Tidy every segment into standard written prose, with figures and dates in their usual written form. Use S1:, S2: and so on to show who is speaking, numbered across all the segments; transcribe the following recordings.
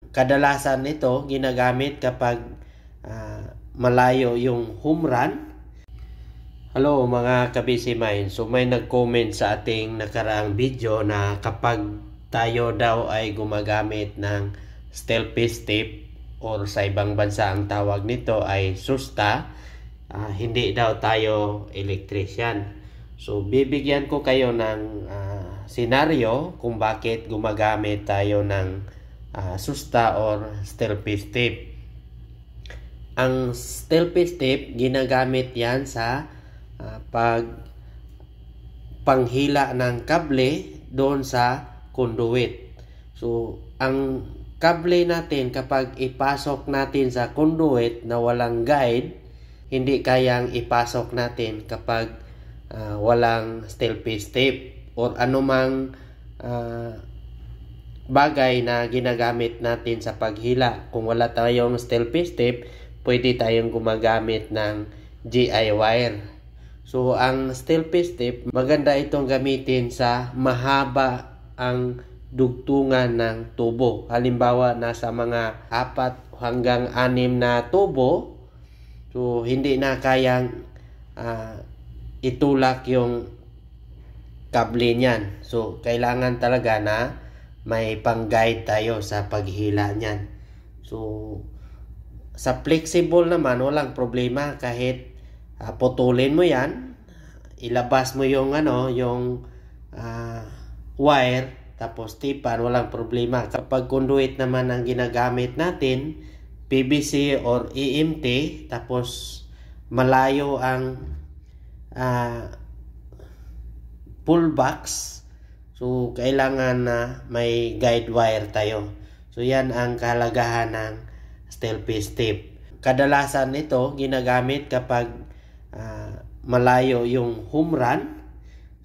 S1: kadalasan nito ginagamit kapag malayo yung home run. Hello mga ka-busy mind. So may nag-comment sa ating nakaraang video na kapag tayo daw ay gumagamit ng stealth tape or sa ibang bansa ang tawag nito ay susta, hindi daw tayo electrician. So bibigyan ko kayo ng senaryo kung bakit gumagamit tayo ng susta or stealth tape. Ang stealth tape ginagamit yan sa panghila ng kable doon sa conduit. So ang kable natin kapag ipasok natin sa conduit na walang guide, hindi kayang ipasok natin kapag walang stealth tape or anumang bagay na ginagamit natin sa paghila. Kung wala tayong stealth tape, pwede tayong gumagamit ng GI wire. So ang stealth tape, maganda itong gamitin sa mahaba ang dugtungan ng tubo. Halimbawa nasa mga 4 hanggang 6 na tubo, so hindi na kayang itulak yung kable niyan. So kailangan talaga na may pang-guide tayo sa paghila niyan. So sa flexible naman walang problema, kahit putulin mo yan, ilabas mo yung wire, tapos tipan, walang problema. Kapag conduit naman ang ginagamit natin, PVC or EMT, tapos malayo ang pull box, so kailangan na may guide wire tayo. So yan ang kahalagahan ng stealth tape. Kadalasan ito ginagamit kapag malayo yung home run.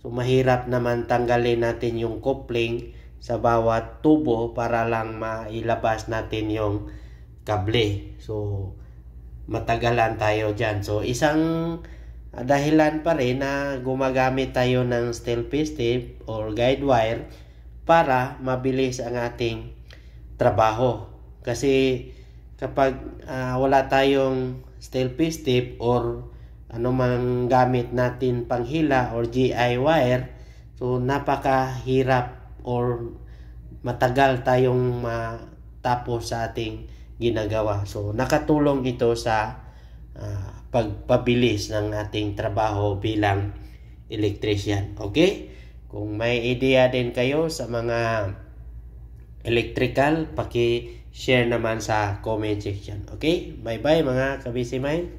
S1: So mahirap naman tanggalin natin yung coupling sa bawat tubo para lang mailabas natin yung kable. So matagalan tayo dyan. So isang dahilan pa rin na gumagamit tayo ng stealth tape or guide wire para mabilis ang ating trabaho. Kasi kapag wala tayong stealth tape or anumang gamit natin panghila or GI wire, so napakahirap or matagal tayong matapos sa ating ginagawa. So nakatulong ito sa pagpabilis ng ating trabaho bilang electrician. Okay? Kung may idea din kayo sa mga electrical, paki-share naman sa comment section. Okay? Bye-bye mga ka-busy mind.